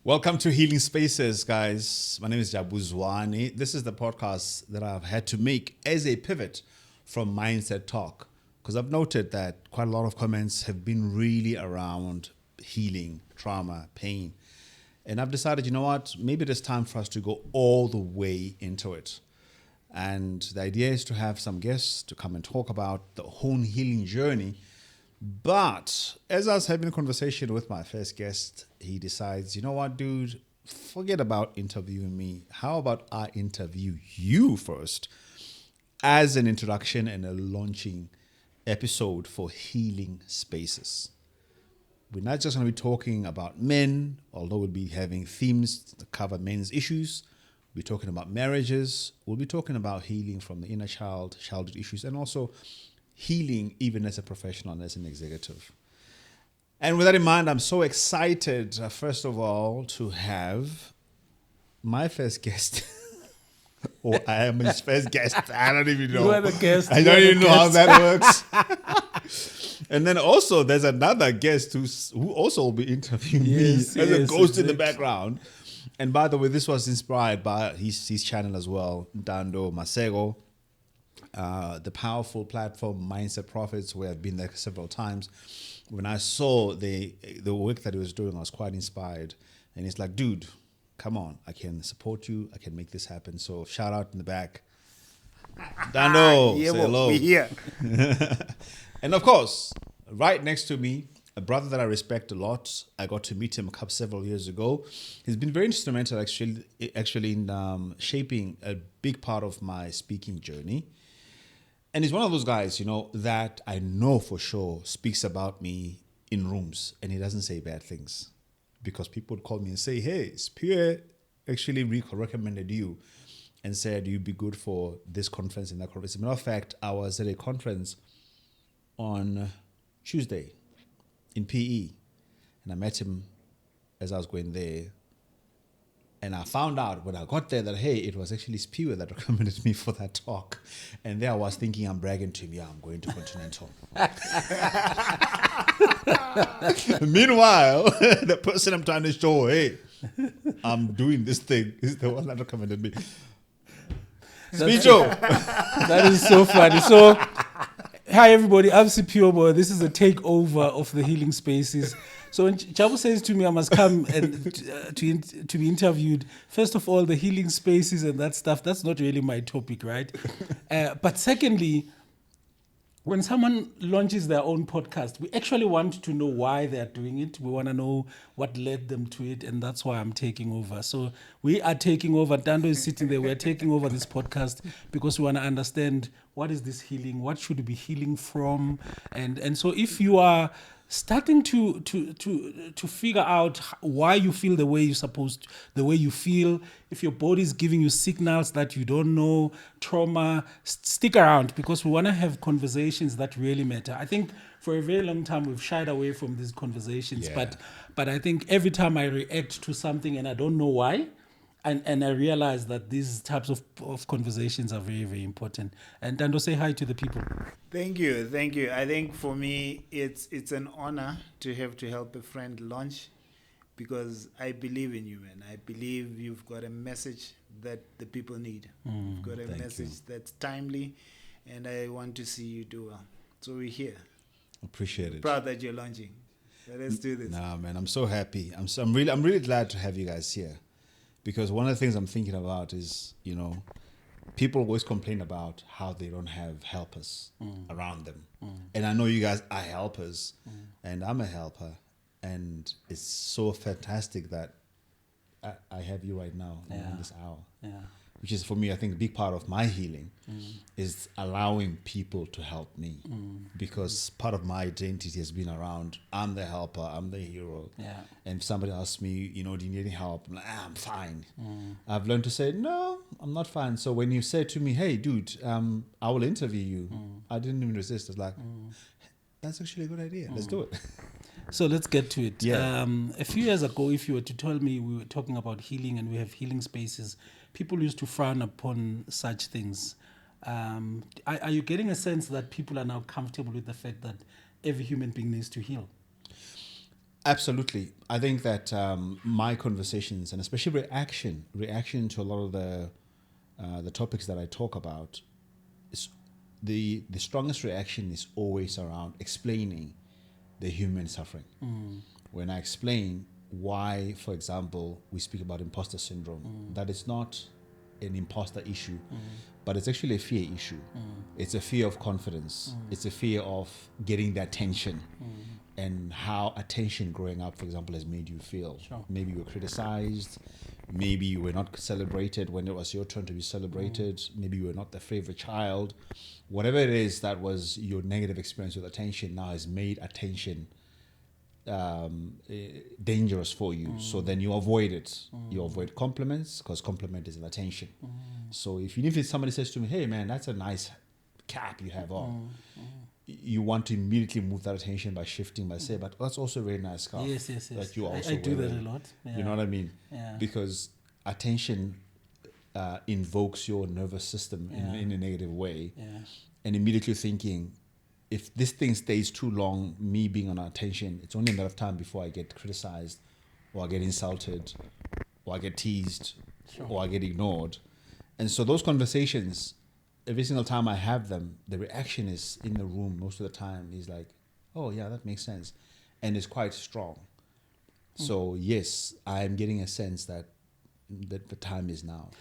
Welcome to Healing Spaces, guys. My name is Jabu Zwane. This is the podcast that I've had to make as a pivot from mindset talk, because I've noted that quite a lot of comments have been really around healing, trauma, pain. And I've decided, you know what, maybe it is time for us to go all the way into it. And the idea is to have some guests to come and talk about the whole healing journey. But as I was having a conversation with my first guest, he decides, you know what, dude, forget about interviewing me. How about I interview you first as an introduction and a launching episode for Healing Spaces. We're not just going to be talking about men, although we'll be having themes to cover men's issues. We'll be talking about marriages. We'll be talking about healing from the inner child, childhood issues, and also healing even as a professional and as an executive. And with that in mind, I'm so excited, first of all, to have my first guest. Or I am his first guest. I don't even know. You are the guest. I don't even know how that works. And then also there's another guest who also will be interviewing me as a ghost in the background. And by the way, this was inspired by his channel as well, Dando Masego. The powerful platform Mindset Profits, where I've been there several times. When I saw the work that he was doing, I was quite inspired. And it's like, dude, come on, I can support you. I can make this happen. So shout out in the back. Dando, say hello. We're here. And of course, right next to me, a brother that I respect a lot. I got to meet him several years ago. He's been very instrumental actually in shaping a big part of my speaking journey. And he's one of those guys, that I know for sure speaks about me in rooms, and he doesn't say bad things, because people would call me and say, hey, Siphiwe actually recommended you and said you'd be good for this conference and that conference. As a matter of fact, I was at a conference on Tuesday in PE, and I met him as I was going there. And I found out when I got there that, hey, it was actually Siphiwe that recommended me for that talk. And there I was thinking, I'm bragging to him, yeah, I'm going to Continental. Meanwhile, the person I'm trying to show, hey, I'm doing this thing, is the one that recommended me. Spicho. That is so funny. So, hi everybody, I'm Siphiwe. This is a takeover of the Healing Spaces. So when Jabu says to me I must come and to be interviewed, first of all, the healing spaces and that stuff, that's not really my topic, right? But secondly, when someone launches their own podcast, we actually want to know why they're doing it. We want to know what led them to it, and that's why I'm taking over. So we are taking over. Dando is sitting there. We're taking over this podcast because we want to understand what is this healing, what should we be healing from, and so if you are starting to figure out why you feel the way you're supposed, the way you feel, if your body is giving you signals that you don't know, trauma, stick around, because we want to have conversations that really matter. I think for a very long time we've shied away from these conversations, but I think every time I react to something and I don't know why, and I realize that these types of conversations are very, very important. And Dando, say hi to the people. Thank you. I think for me, it's an honor to have to help a friend launch, because I believe in you, man. I believe you've got a message that the people need. You've got a message that's timely, and I want to see you do well. So we're here. Appreciate it. Proud that you're launching. So let's do this. Nah, man, I'm so happy. I'm really glad to have you guys here. Because one of the things I'm thinking about is, people always complain about how they don't have helpers around them. And I know you guys are helpers, and I'm a helper. And it's so fantastic that I have you right now in this hour. Yeah. Which is, for me, I think a big part of my healing is allowing people to help me. Because part of my identity has been around, I'm the helper, I'm the hero. Yeah. And if somebody asks me, do you need any help? I'm like, I'm fine. I've learned to say, no, I'm not fine. So when you say to me, hey, dude, I will interview you, I didn't even resist. I was like, that's actually a good idea. Let's do it. So let's get to it. Yeah. A few years ago, if you were to tell me we were talking about healing and we have healing spaces, people used to frown upon such things. Are you getting a sense that people are now comfortable with the fact that every human being needs to heal? Absolutely. I think that my conversations, and especially reaction to a lot of the topics that I talk about, is the strongest reaction is always around explaining the human suffering. When I explain why, for example, we speak about imposter syndrome, that is not an imposter issue, but it's actually a fear issue. It's a fear of confidence. It's a fear of getting the attention, and how attention growing up, for example, has made you feel. Sure. Maybe you were criticized. Maybe you were not celebrated when it was your turn to be celebrated. Maybe you were not the favorite child. Whatever it is that was your negative experience with attention now has made attention dangerous for you. So then you avoid it. You avoid compliments because compliment is an attention. So if somebody says to me, "Hey man, that's a nice cap you have on," you want to immediately move that attention by shifting, by saying, "But that's also a very nice scarf." Yes. That you also I do that wearing." a lot. Yeah. You know what I mean? Yeah. Because attention invokes your nervous system in a negative way, Yeah. and immediately thinking, if this thing stays too long, me being on attention, it's only a matter of time before I get criticized, or I get insulted, or I get teased, Sure. or I get ignored. And so those conversations, every single time I have them, the reaction is in the room most of the time is like, "Oh yeah, that makes sense," and it's quite strong. So yes, I'm getting a sense that the time is now.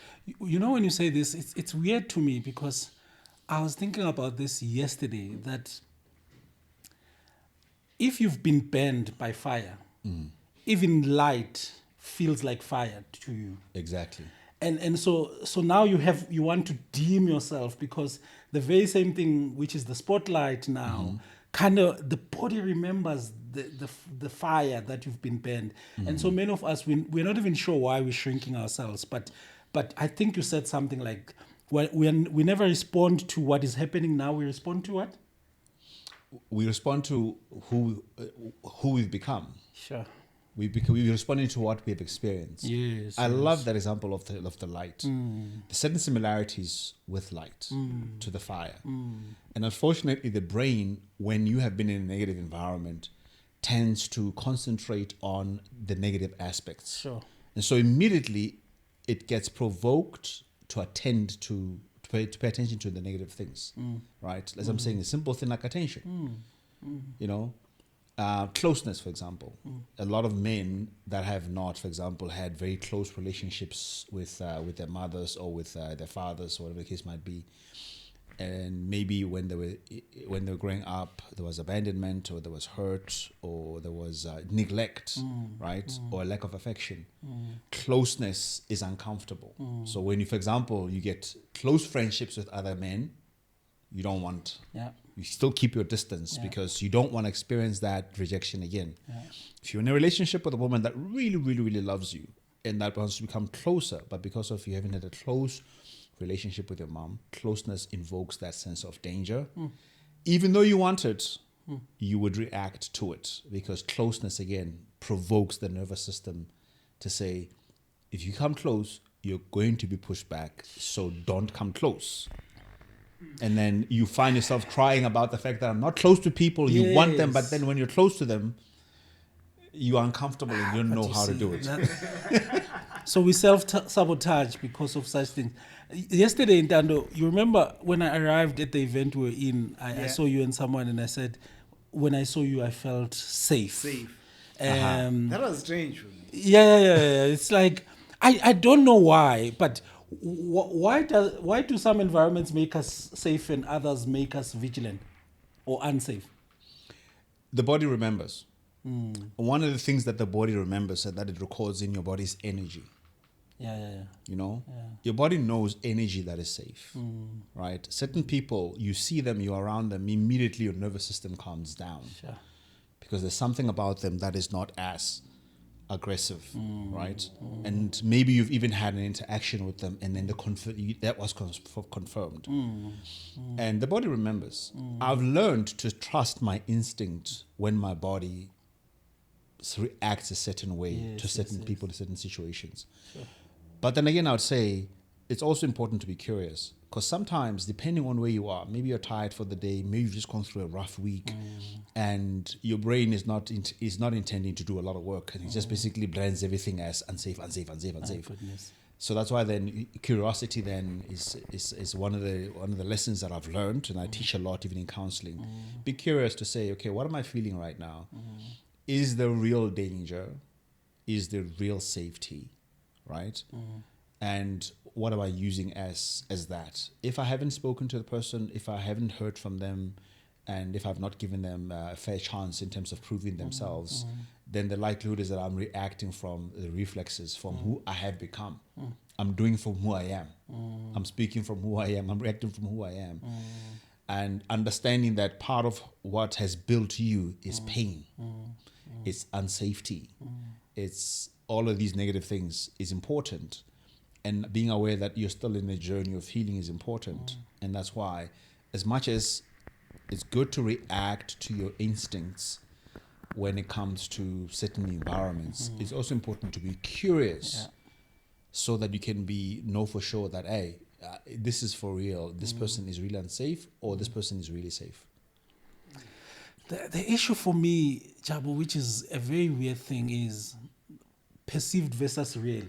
You know, when you say this, it's weird to me because I was thinking about this yesterday, that if you've been burned by fire, even light feels like fire to you. Exactly. And so now you want to dim yourself, because the very same thing, which is the spotlight now, kind of the body remembers the fire that you've been burned. And so many of us, we're not even sure why we're shrinking ourselves. But I think you said something like, well, we never respond to what is happening now. We respond to what? We respond to who we've become. Sure. We're responding to what we have experienced. Yes. I love that example of the light. There's certain similarities with light to the fire. And unfortunately, the brain, when you have been in a negative environment, tends to concentrate on the negative aspects. Sure. And so immediately it gets provoked to attend to pay attention to the negative things, right? As I'm saying, a simple thing like attention, you know, closeness, for example. A lot of men that have not, for example, had very close relationships with their mothers or with their fathers, or whatever the case might be, and maybe when they were growing up, there was abandonment, or there was hurt, or there was neglect, right, or a lack of affection. Closeness is uncomfortable. So when you, for example, you get close friendships with other men, you don't want. Yeah. You still keep your distance because you don't want to experience that rejection again. Yeah. If you're in a relationship with a woman that really, really, really loves you, and that wants to become closer, but because of you haven't had a close relationship with your mom, closeness invokes that sense of danger. Even though you want it, you would react to it, because closeness, again, provokes the nervous system to say, if you come close, you're going to be pushed back, so don't come close. And then you find yourself crying about the fact that I'm not close to people. You want them, but then when you're close to them, you're uncomfortable and you don't know how to do it. So we self-sabotage because of such things. Yesterday in Tando, you remember when I arrived at the event we were in, I saw you and someone, and I said, when I saw you, I felt safe. That was strange for me. Yeah. It's like, I don't know why, but why do some environments make us safe and others make us vigilant or unsafe? The body remembers. One of the things that the body remembers and that it records in your body is energy. Yeah. You know, your body knows energy that is safe, right? Certain people, you see them, you're around them, immediately your nervous system calms down. Sure. Because there's something about them that is not as aggressive, right? And maybe you've even had an interaction with them, and then that was confirmed. And the body remembers. I've learned to trust my instinct when my body reacts a certain way to certain people, to certain situations. Sure. But then again, I would say it's also important to be curious, Because sometimes, depending on where you are, maybe you're tired for the day, maybe you've just gone through a rough week, and your brain is not intending to do a lot of work, and it just basically blends everything as unsafe. Goodness. So that's why then curiosity then is one of the lessons that I've learned, and I teach a lot even in counseling. Be curious to say, okay, what am I feeling right now? Is there real danger? Is there real safety? Right? And what am I using as that? If I haven't spoken to the person, if I haven't heard from them, and if I've not given them a fair chance in terms of proving themselves, then the likelihood is that I'm reacting from the reflexes from who I have become. I'm doing from who I am. I'm speaking from who I am. I'm reacting from who I am. And understanding that part of what has built you is pain. It's unsafety. It's all of these negative things is important. And being aware that you're still in a journey of healing is important. And that's why, as much as it's good to react to your instincts when it comes to certain environments, it's also important to be curious so that you can know for sure that, hey, this is for real. This person is really unsafe, or this person is really safe. The issue for me, Jabu, which is a very weird thing, is perceived versus real.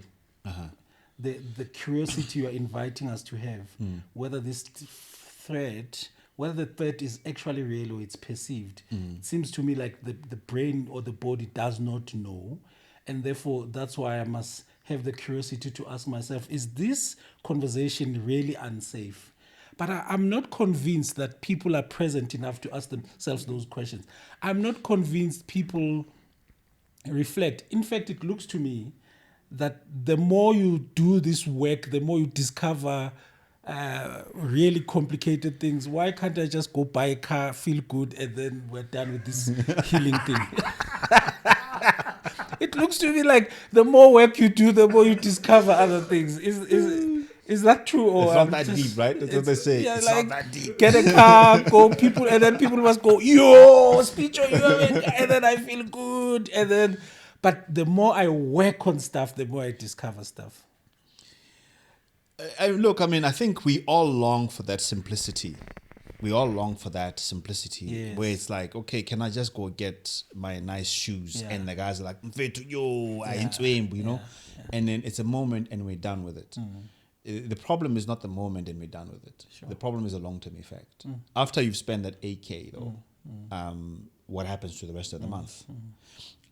The curiosity you are inviting us to have, whether this threat, whether the threat is actually real or it's perceived. It seems to me like the brain or the body does not know, and therefore that's why I must have the curiosity to ask myself, is this conversation really unsafe? But I'm not convinced that people are present enough to ask themselves those questions. I'm not convinced people reflect. In fact, it looks to me that the more you do this work, the more you discover really complicated things. Why can't I just go buy a car, feel good, and then we're done with this healing thing? It looks to me like the more work you do, the more you discover other things. Is that true? Or it's not that deep, right? That's what they say. Yeah, it's like, not that deep. get a car, go people, and then people must go, yo, speech on you, and then I feel good, and then. But the more I work on stuff, the more I discover stuff. Look, I mean, I think we all long for that simplicity. We all long for that simplicity, Yes. where it's like, okay, can I just go get my nice shoes? Yeah. And the guys are like, yo, I ain't swim, you know? And then it's a moment and we're done with it. The problem is not the moment and we're done with it. Sure. The problem is a long-term effect. After you've spent that 8K, though, what happens to the rest of the month?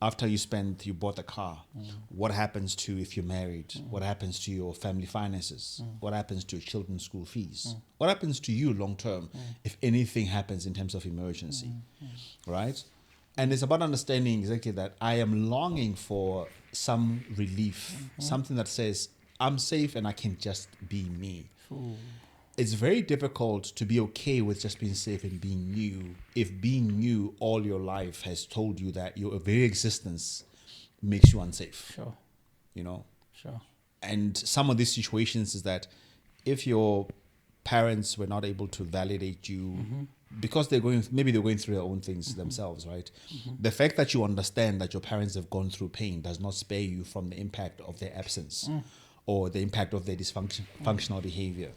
After you bought the car, what happens to if you're married? What happens to your family finances? What happens to your children's school fees? What happens to you long term if anything happens in terms of emergency, right? And it's about understanding exactly that I am longing for some relief, something that says I'm safe and I can just be me. It's very difficult to be okay with just being safe and being new if being new all your life has told you that your very existence makes you unsafe. Sure. You know? Sure. And some of these situations is that if your parents were not able to validate you because they're going through their own things themselves, right? The fact that you understand that your parents have gone through pain does not spare you from the impact of their absence or the impact of their dysfunctional behavior.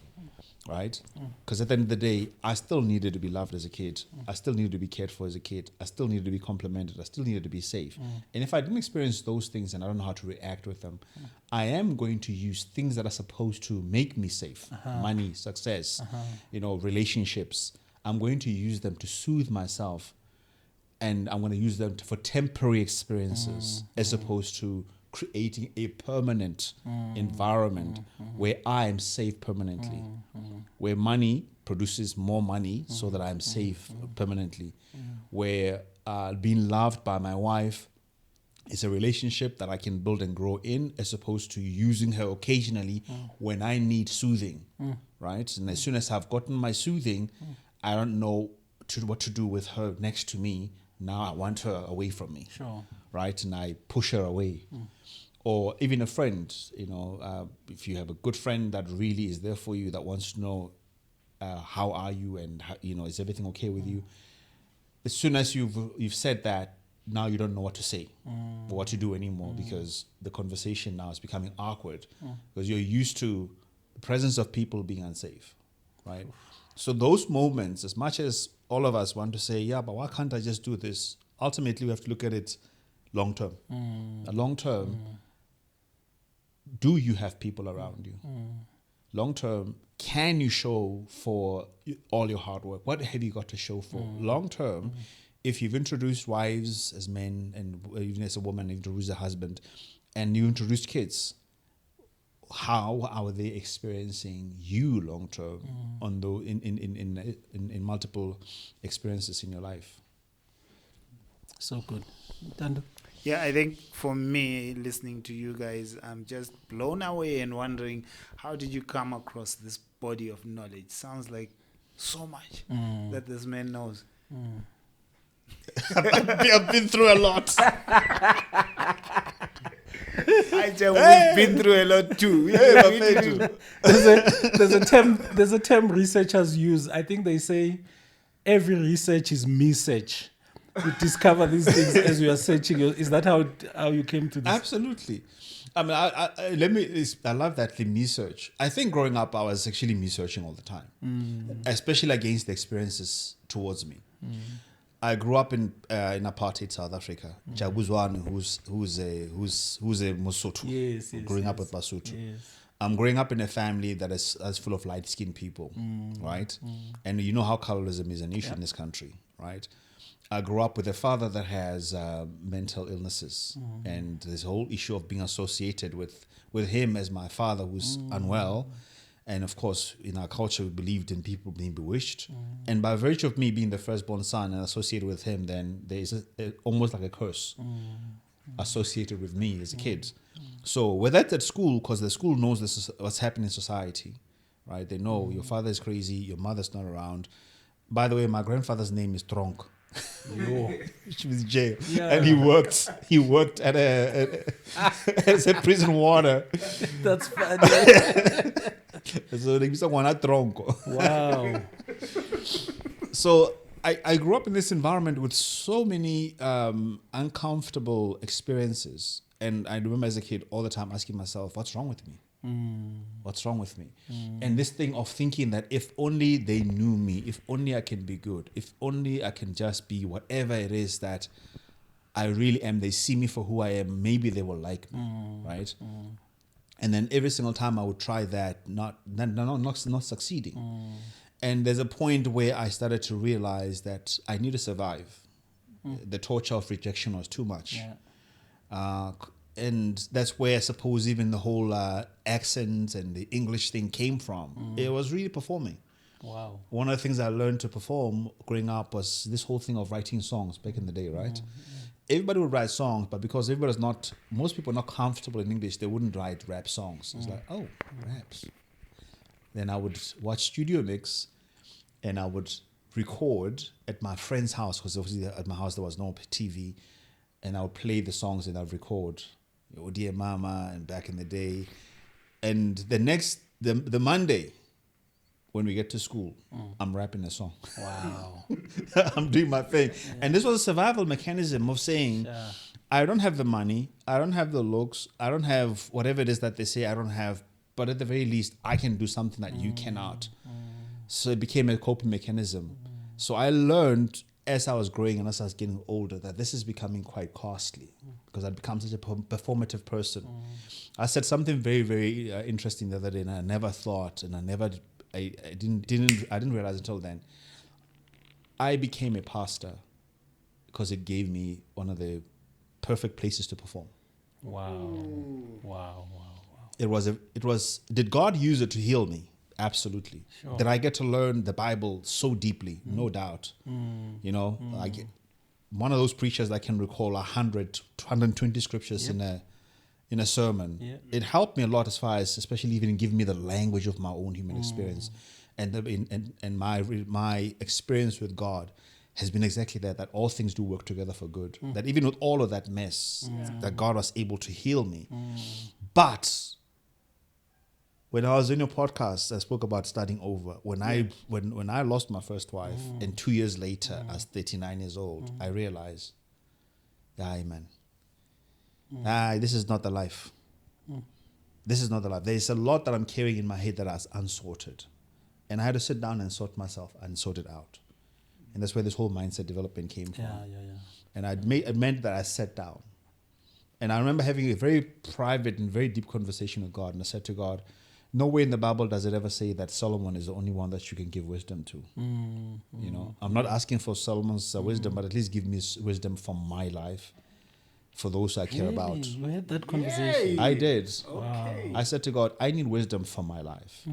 Right? Because at the end of the day, I still needed to be loved as a kid. I still needed to be cared for as a kid. I still needed to be complimented. I still needed to be safe. And if I didn't experience those things and I don't know how to react with them, I am going to use things that are supposed to make me safe. Money, success, relationships. I'm going to use them to soothe myself. And I'm going to use them for temporary experiences as opposed to creating a permanent environment where I am safe permanently, where money produces more money so that I'm safe permanently, where being loved by my wife is a relationship that I can build and grow in as opposed to using her occasionally when I need soothing, right? And as soon as I've gotten my soothing, I don't know what to do with her next to me. Now I want her away from me. Sure. Right? And I push her away. Or even a friend, if you have a good friend that really is there for you, that wants to know how are you and how, is everything okay with you? As soon as you've said that, now you don't know what to say or what to do anymore because the conversation now is becoming awkward because you're used to the presence of people being unsafe. right? So those moments, as much as all of us want to say, yeah, but why can't I just do this? Ultimately, we have to look at it long term. Long term, do you have people around you? Long term, can you show for all your hard work? What have you got to show for? Long term, if you've introduced wives as men and even as a woman, you've introduced a husband and you introduced kids, how are they experiencing you long term on the in multiple experiences in your life? So good. Dando. Yeah, I think for me, listening to you guys, I'm just blown away and wondering, how did you come across this body of knowledge? Sounds like so much that this man knows. I've been through a lot. We've been through a lot too. There's a term researchers use. I think they say every research is me-search. To discover these things as you are searching. Is that how you came to this? Absolutely. I mean, I love that the me search. I think growing up, I was actually me searching all the time, especially against the experiences towards me. I grew up in apartheid South Africa. Jabu Zwane, who's a Mosotho. Yes, growing up with Basotho. Yes. I'm growing up in a family that is full of light-skinned people, right? And you know how colorism is an issue in this country, right? I grew up with a father that has mental illnesses, and this whole issue of being associated with him as my father who's unwell. And of course, in our culture, we believed in people being bewitched. And by virtue of me being the firstborn son and associated with him, then there is almost like a curse associated with me as a kid. So with that at school, because the school knows this is what's happening in society, right? They know your father is crazy, your mother's not around. By the way, my grandfather's name is Tronk. Which was jail, and he worked at as a prison warder. That's funny. So they used to want a tronco. Wow. So I grew up in this environment with so many uncomfortable experiences, and I remember as a kid all the time asking myself, "What's wrong with me? What's wrong with me?" And this thing of thinking that if only they knew me, if only I can be good, if only I can just be whatever it is that I really am, they see me for who I am, maybe they will like me, right? And then every single time I would try that, not succeeding. And there's a point where I started to realize that I need to survive. The torture of rejection was too much. And that's where I suppose even the whole accent and the English thing came from. It was really performing. Wow. One of the things I learned to perform growing up was this whole thing of writing songs back in the day, right? Everybody would write songs, but because most people are not comfortable in English, they wouldn't write rap songs. It's like, oh, raps. Then I would watch Studio Mix and I would record at my friend's house, because obviously at my house there was no TV, and I would play the songs and I'd record. Oh Dear Mama and Back in the Day. And the Monday when we get to school, I'm rapping a song. Wow. I'm doing my thing. And this was a survival mechanism of saying, I don't have the money, I don't have the looks, I don't have whatever it is that they say I don't have, but at the very least I can do something that you cannot. So it became a coping mechanism. So I learned as I was growing and as I was getting older that this is becoming quite costly, because I'd become such a performative person. I said something very, very interesting the other day, and I never thought, and I didn't realize until then. I became a pastor because it gave me one of the perfect places to perform. Wow. It was. Did God use it to heal me? Absolutely. Sure. Did I get to learn the Bible so deeply? No doubt. You know, one of those preachers that can recall 100, 120 scriptures in a sermon. It helped me a lot, as far as especially even giving me the language of my own human experience, and my experience with God has been exactly that all things do work together for good. That even with all of that mess, that God was able to heal me. But when I was in your podcast, I spoke about starting over. When I lost my first wife, and 2 years later, I was 39 years old, I realized, man, this is not the life. This is not the life. There's a lot that I'm carrying in my head that is unsorted. And I had to sit down and sort myself and sort it out. And that's where this whole mindset development came from. And it meant that I sat down. And I remember having a very private and very deep conversation with God. And I said to God, nowhere in the Bible does it ever say that Solomon is the only one that you can give wisdom to. You know, I'm not asking for Solomon's wisdom, but at least give me wisdom for my life, for those I care about. You had that conversation. I did. Okay. I said to God, I need wisdom for my life.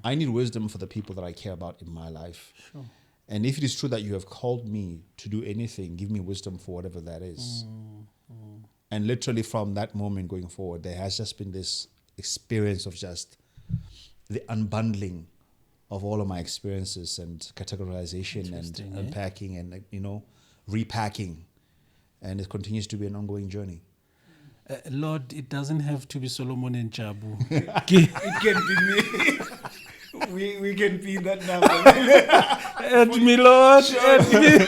I need wisdom for the people that I care about in my life. Sure. And if it is true that you have called me to do anything, give me wisdom for whatever that is. And literally from that moment going forward, there has just been this experience of just the unbundling of all of my experiences and categorization and unpacking and, you know, repacking. And it continues to be an ongoing journey. Lord, it doesn't have to be Solomon and Jabu. It can be me. we can be that number. Help me, Lord. Help me.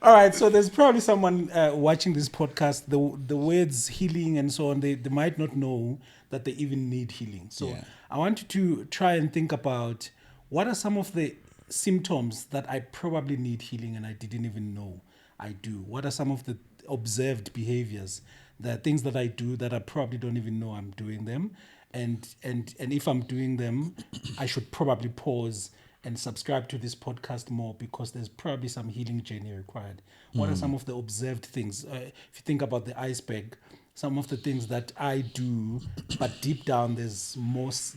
All right, so there's probably someone watching this podcast. The words healing and so on, they might not know that they even need healing. So I want you to try and think about what are some of the symptoms that I probably need healing and I didn't even know I do. What are some of the observed behaviors, the things that I do that I probably don't even know I'm doing them, and if I'm doing them, I should probably pause and subscribe to this podcast more because there's probably some healing journey required. What are some of the observed things? If you think about the iceberg, some of the things that I do, but deep down there's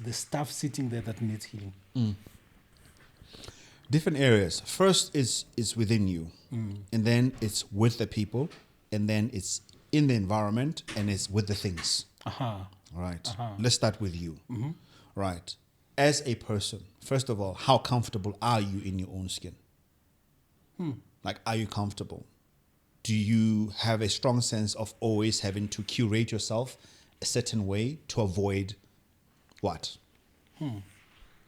the stuff sitting there that needs healing. Different areas. First is within you, and then it's with the people, and then it's in the environment, and it's with the things. Right. Let's start with you. Right. As a person, first of all, how comfortable are you in your own skin? Like, are you comfortable? Do you have a strong sense of always having to curate yourself a certain way to avoid what?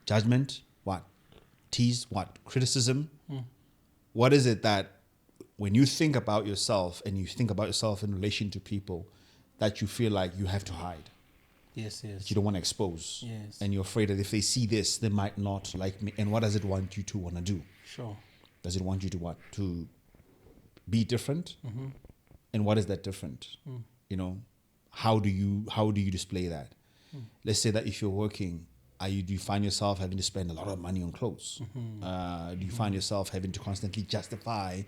Judgment? What? Tease? What? Criticism? What is it that when you think about yourself and you think about yourself in relation to people that you feel like you have to hide? Yes. That you don't want to expose. Yes. And you're afraid that if they see this, they might not like me. And what does it want you to want to do? Sure. Does it want you to what? To be different? And what is that different? You know, how do you display that? Let's say that if you're working, do you find yourself having to spend a lot of money on clothes? Do you find yourself having to constantly justify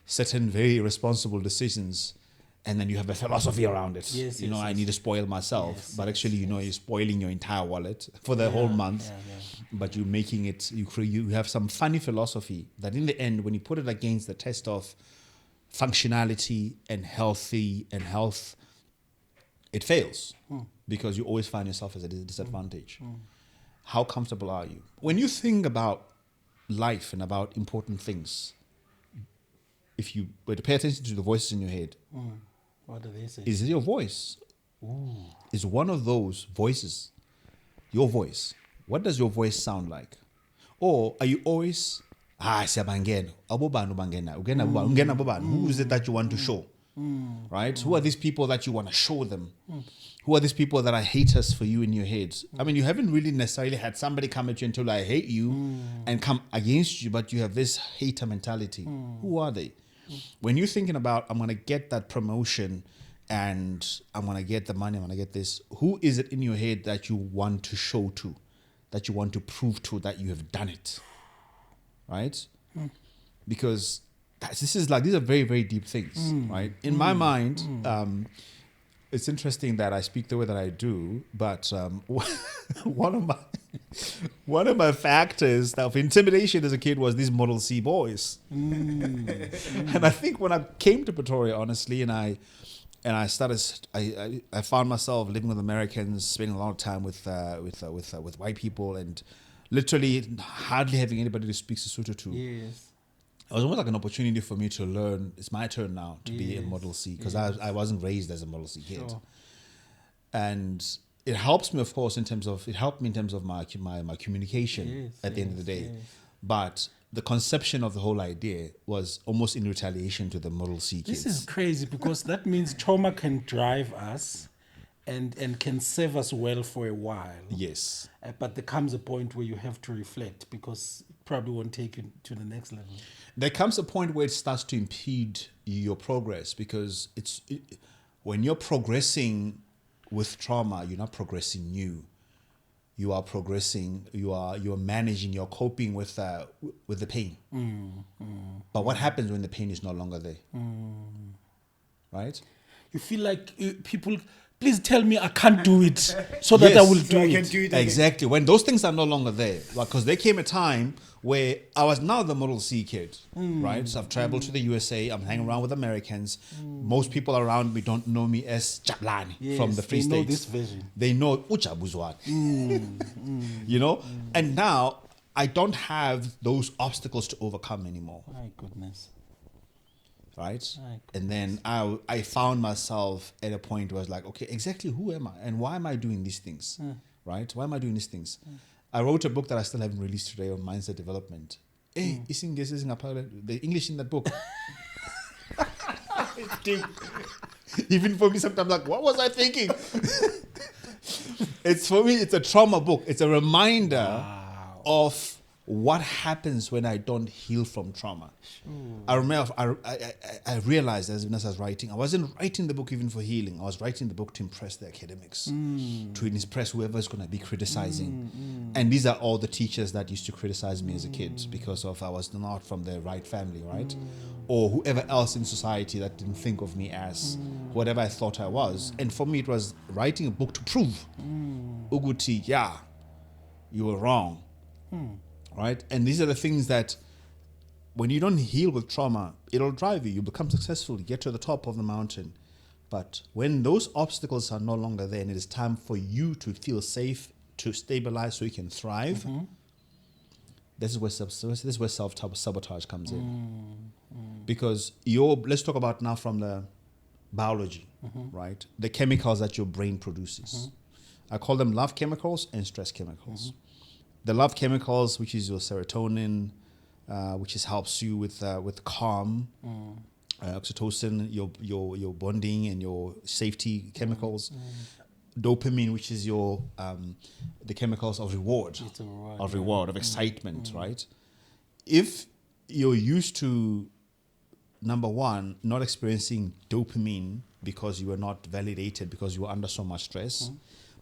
certain very irresponsible decisions? And then you have a philosophy around it. Yes, I need to spoil myself. But actually, you're spoiling your entire wallet for the whole month. But you're making it, you have some funny philosophy that in the end, when you put it against the test of functionality and health, it fails. Because you always find yourself as a disadvantage. How comfortable are you? When you think about life and about important things, if you were to pay attention to the voices in your head, what do they say? is it your voice? Is one of those voices your voice? What does your voice sound like? Or are you always, siyabangena, abobani ubangena, ungena abobani? Who is it that you want to show? Right? Who are these people that you want to show them? Who are these people that are haters for you in your head? I mean, you haven't really necessarily had somebody come at you and tell you, I hate you, and come against you, but you have this hater mentality. Who are they? When you're thinking about, I'm going to get that promotion and I'm going to get the money, I'm going to get this, who is it in your head that you want to show to, that you want to prove to that you have done it? Right? Because these are very, very deep things, right? In my mind, it's interesting that I speak the way that I do, but one of my factors of intimidation as a kid was these Model C boys. And I think when I came to Pretoria, honestly, and I found myself living with Americans, spending a lot of time with white people, and literally hardly having anybody to speak Sesotho to. Yes. It was almost like an opportunity for me to learn. It's my turn now to be a Model C, because I wasn't raised as a Model C kid. Sure. And it helps me, of course, it helped me in terms of my communication at the end of the day. But the conception of the whole idea was almost in retaliation to the Model C kids. This is crazy because that means trauma can drive us and can serve us well for a while. Yes. But there comes a point where you have to reflect because it probably won't take you to the next level. There comes a point where it starts to impede your progress because when you're progressing with trauma, you're not progressing new. You are progressing. You're managing. You're coping with the pain. But what happens when the pain is no longer there? Right? You feel like people, please tell me I can't do it so that I will do I can it. do it again. Exactly. When those things are no longer there, because there came a time where I was now the Model C kid, right? So I've traveled to the USA. I'm hanging around with Americans. Most people around me don't know me as Jablani from the Free they States. know this version. They know Jabu Zwane. You know? And now I don't have those obstacles to overcome anymore. My goodness. Right? My And then I found myself at a point where I was like, okay, exactly who am I? And why am I doing these things? Right? Why am I doing these things? I wrote a book that I still haven't released today on mindset development. Hey, the English in that book. Even for me, sometimes like, what was I thinking? It's for me, it's a trauma book. It's a reminder of what happens when I don't heal from trauma. I remember I realized as I was writing, I wasn't writing the book even for healing. I was writing the book to impress the academics, to impress whoever's going to be criticizing. And these are all the teachers that used to criticize me as a kid because of I was not from the right family, right? Or whoever else in society that didn't think of me as whatever I thought I was. And for me, it was writing a book to prove, Uguti, yeah, you were wrong. Right? And these are the things that when you don't heal with trauma, it'll drive you. You become successful, you get to the top of the mountain. But when those obstacles are no longer there and it is time for you to feel safe, to stabilize so you can thrive, this is where self-sabotage comes in. Because let's talk about now from the biology, right? The chemicals that your brain produces. I call them love chemicals and stress chemicals. The love chemicals, which is your serotonin, which helps you with calm, oxytocin, your bonding and your safety chemicals, dopamine, which is your the chemicals of reward, of excitement, right? If you're used to number one, not experiencing dopamine because you were not validated because you were under so much stress.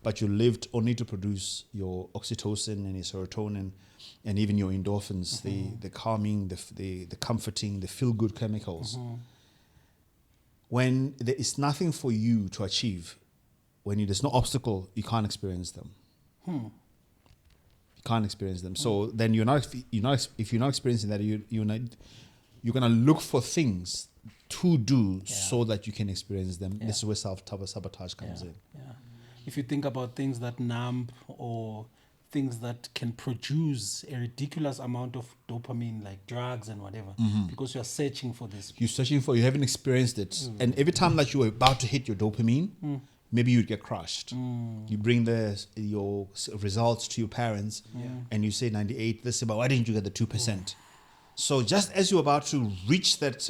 But you lived only to produce your oxytocin and your serotonin and even your endorphins, the calming, the comforting, the feel-good chemicals. When there is nothing for you to achieve, when there's no obstacle, you can't experience them. You can't experience them. So then if you're not experiencing that, you're going to look for things to do so that you can experience them. This is where self-sabotage comes in. If you think about things that numb or things that can produce a ridiculous amount of dopamine, like drugs and whatever, because you're searching for this. You haven't experienced it. And every time that you're about to hit your dopamine, maybe you'd get crushed. You bring your results to your parents and you say 98, they say, but why didn't you get the 2%? So just as you're about to reach that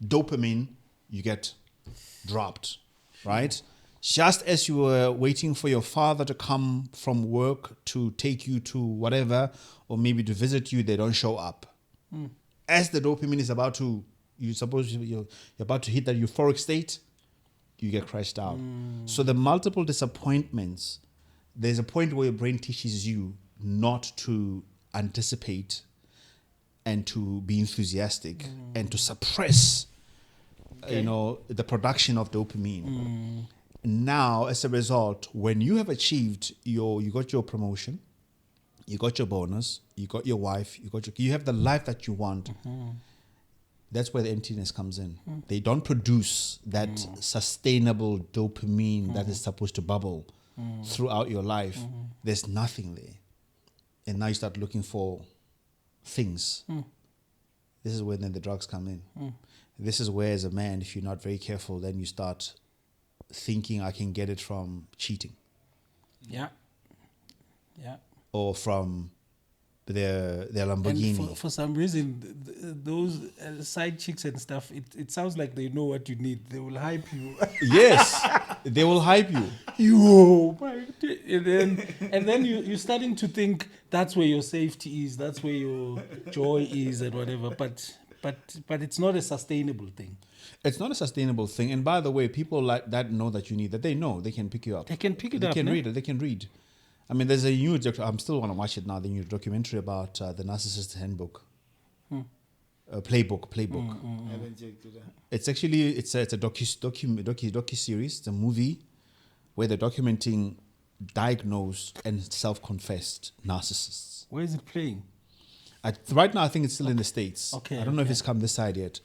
dopamine, you get dropped, right? Just as you were waiting for your father to come from work to take you to whatever, or maybe to visit you, they don't show up. As the dopamine is about to, you're about to hit that euphoric state, you get crashed out. So the multiple disappointments, there's a point where your brain teaches you not to anticipate and to be enthusiastic and to suppress, the production of dopamine. Now, as a result, when you have achieved you got your promotion, you got your bonus, you got your wife, you have the life that you want. That's where the emptiness comes in. They don't produce that sustainable dopamine that is supposed to bubble throughout your life. There's nothing there. And now you start looking for things. This is where then the drugs come in. This is where, as a man, if you're not very careful, then you start thinking I can get it from cheating. Or from their Lamborghini. And for some reason, those side chicks and stuff, it sounds like they know what you need. They will hype you. Yes, they will hype you. and then you're starting to think that's where your safety is, that's where your joy is, and whatever. But it's not a sustainable thing. It's not a sustainable thing. And by the way, people like that know that you need that. They know they can pick you up. They can pick it They up. can ne? read it. They can read. I mean, there's a new. I'm still want to watch it now. The new documentary about the Narcissist Handbook, playbook. I haven't checked it out. It's actually it's a docu series. It's a movie where they're documenting diagnosed and self-confessed narcissists. Where is it playing? Right now, I think it's still in the States. Okay, I don't know if it's come this side yet.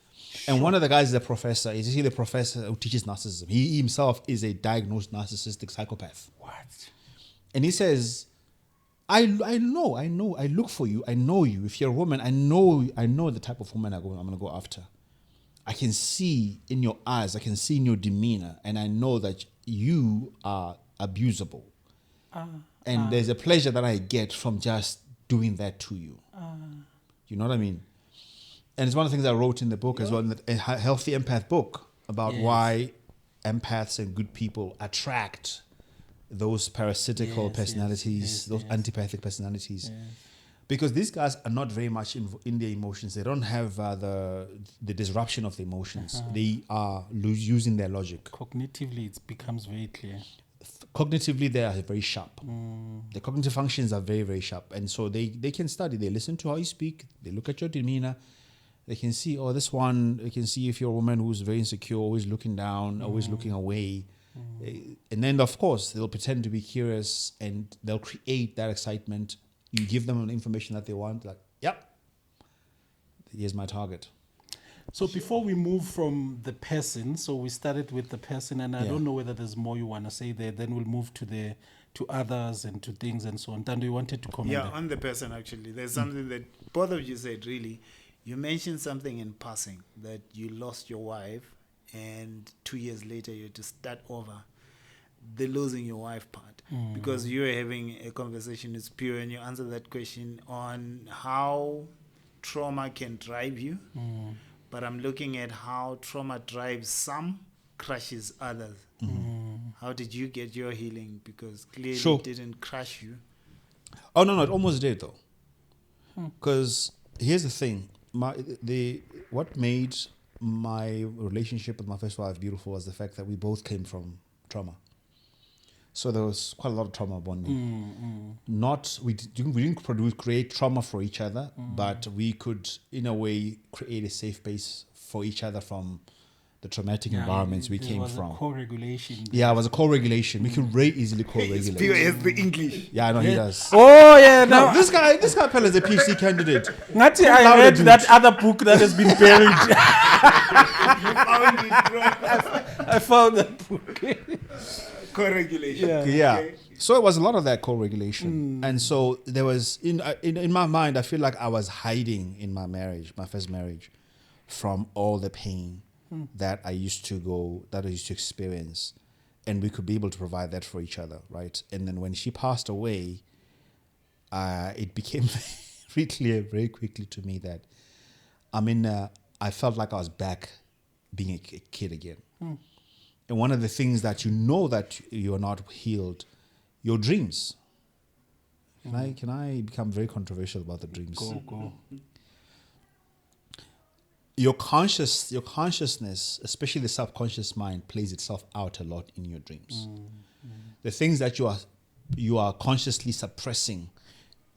And one of the guys is a professor. He's actually the professor who teaches narcissism. He himself is a diagnosed narcissistic psychopath. What? And he says, I know, I look for you, I know you. If you're a woman, I know the type of woman I'm going to go after. I can see in your eyes, I can see in your demeanor, and I know that you are abusable. And there's a pleasure that I get from just doing that to you. You know what I mean? And it's one of the things I wrote in the book as well, in a Healthy Empath book, about why empaths and good people attract those parasitical personalities, those antipathic personalities. Because these guys are not very much in their emotions. They don't have the disruption of the emotions. They are using their logic. Cognitively, it becomes very clear. Cognitively, they are very sharp. The cognitive functions are very, very sharp. And so they can study. They listen to how you speak. They look at your demeanor. They can see, this one, they can see if you're a woman who's very insecure, always looking down, always looking away. And then, of course, they'll pretend to be curious and they'll create that excitement. You give them the information that they want, like, yep, here's my target. So before we move from the person, so we started with the person, and I don't know whether there's more you want to say there. Then we'll move to others and to things and so on. Tando, you wanted to comment? Yeah, there? on the person actually, there's something that both of you said. Really, you mentioned something in passing that you lost your wife, and 2 years later you had to start over. The losing your wife part, because you were having a conversation with Siphiwe, and you answered that question on how trauma can drive you. But I'm looking at how trauma drives some, crushes others. How did you get your healing? Because clearly it didn't crush you. Oh, no, it almost did, though. Because here's the thing. What made my relationship with my first wife beautiful was the fact that we both came from trauma. So there was quite a lot of trauma bonding. We didn't create trauma for each other, but we could, in a way, create a safe base for each other from the traumatic environments we came from. A co-regulation. Yeah, it was a co-regulation. We could very easily co-regulate. Siphiwe has the English. Yeah, I know he does. Oh yeah, No, now this guy Pella is a PhD candidate. Ngati, I read that other book that has been buried. Found it, bro. I found that book. Co-regulation. Yeah. Okay. So it was a lot of that co-regulation. And so there was, in my mind, I feel like I was hiding in my marriage, my first marriage, from all the pain that I used to experience. And we could be able to provide that for each other, right? And then when she passed away, it became very clear very quickly to me that I felt like I was back being a kid again. And one of the things that you know that you are not healed, your dreams. Can I become very controversial about the dreams? Go. Your consciousness, especially the subconscious mind, plays itself out a lot in your dreams. The things that you are consciously suppressing,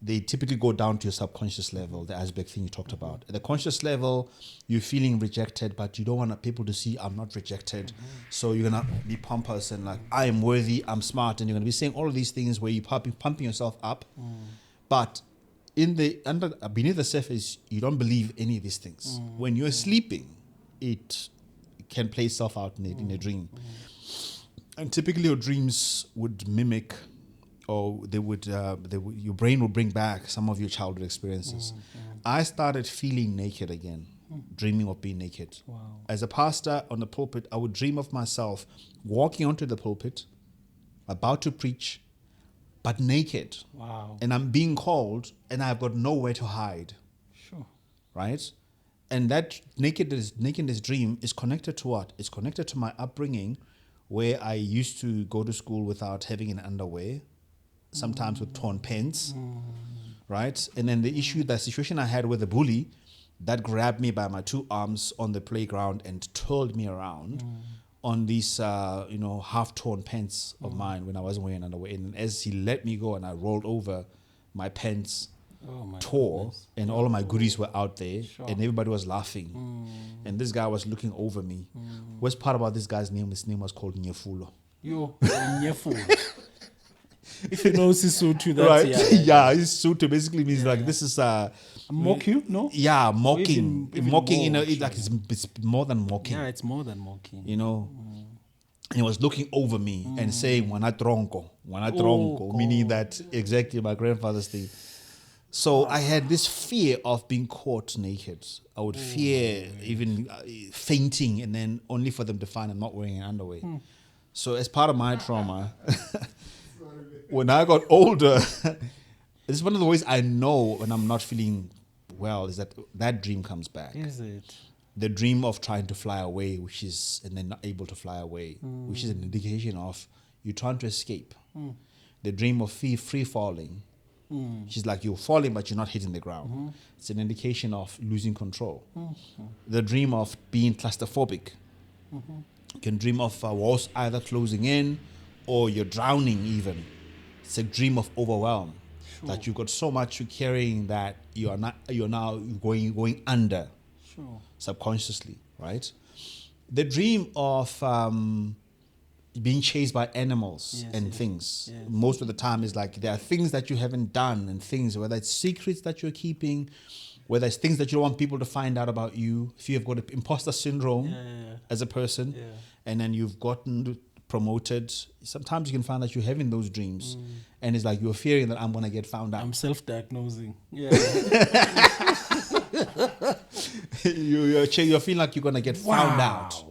they typically go down to your subconscious level, the iceberg thing you talked about. At the conscious level, you're feeling rejected, but you don't want people to see I'm not rejected. So you're going to be pompous and like, I am worthy, I'm smart, and you're going to be saying all of these things where you're pumping yourself up. But beneath the surface, you don't believe any of these things. When you're sleeping, it can play itself out in a dream. And typically your dreams would mimic, or your brain will bring back some of your childhood experiences. I started feeling naked again, dreaming of being naked. Wow. As a pastor on the pulpit, I would dream of myself walking onto the pulpit, about to preach, but naked. Wow. And I'm being called, and I've got nowhere to hide. Sure. Right? And that nakedness dream is connected to what? It's connected to my upbringing, where I used to go to school without having an underwear, sometimes with torn pants, right? And then the situation I had with the bully that grabbed me by my two arms on the playground and twirled me around on these, half-torn pants of mine when I wasn't wearing underwear. And as he let me go and I rolled over, my pants tore goodness. and all of my goodies were out there and everybody was laughing. And this guy was looking over me. Worst part about this guy's name, his name was called Nyefulo. Nyefulo. If you know Sisutu, that's Right? yeah. It's Sutu basically means like this is mock you, no? yeah, mocking. Even Mocking, more, it's more than mocking. Yeah, it's more than mocking. And he was looking over me and saying wana tronco, meaning that exactly my grandfather's thing. So I had this fear of being caught naked. I would fear even fainting and then only for them to find I'm not wearing an underwear. So as part of my trauma, when I got older, it's one of the ways I know when I'm not feeling well is that dream comes back. Is it? The dream of trying to fly away, and then not able to fly away, which is an indication of you trying to escape. The dream of free falling, which is like you're falling but you're not hitting the ground. It's an indication of losing control. The dream of being claustrophobic. You can dream of walls either closing in or you're drowning even. It's a dream of overwhelm. That you've got so much you're carrying that you're now going under. Subconsciously, right? The dream of being chased by animals and things. Yes. Most of the time is like there are things that you haven't done and things, whether it's secrets that you're keeping, whether it's things that you don't want people to find out about you. If you have got imposter syndrome as a person and then you've gotten promoted, sometimes you can find that you're having those dreams and it's like you're fearing that I'm going to get found out. I'm self-diagnosing. Yeah. you're feeling like you're going to get found out.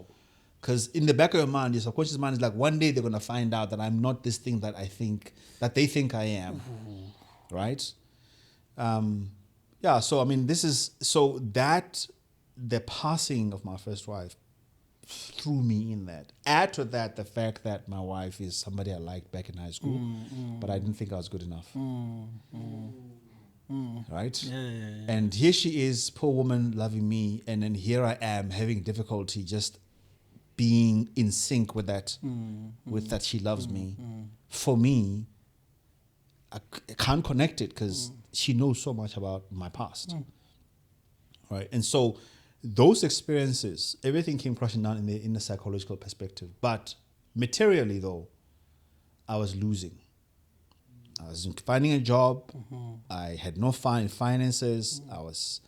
Because in the back of your mind, your subconscious mind is like, one day they're going to find out that I'm not this thing that they think I am. Right? So I mean, the passing of my first wife threw me in that. Add to that the fact that my wife is somebody I liked back in high school, but I didn't think I was good enough. Right? And here she is, poor woman, loving me, and then here I am having difficulty just being in sync with that, with that she loves me. For me, I can't connect it because she knows so much about my past. Right? And so those experiences, everything came crashing down in the psychological perspective. But materially, though, I was losing. I was finding a job. I had no finances. I was,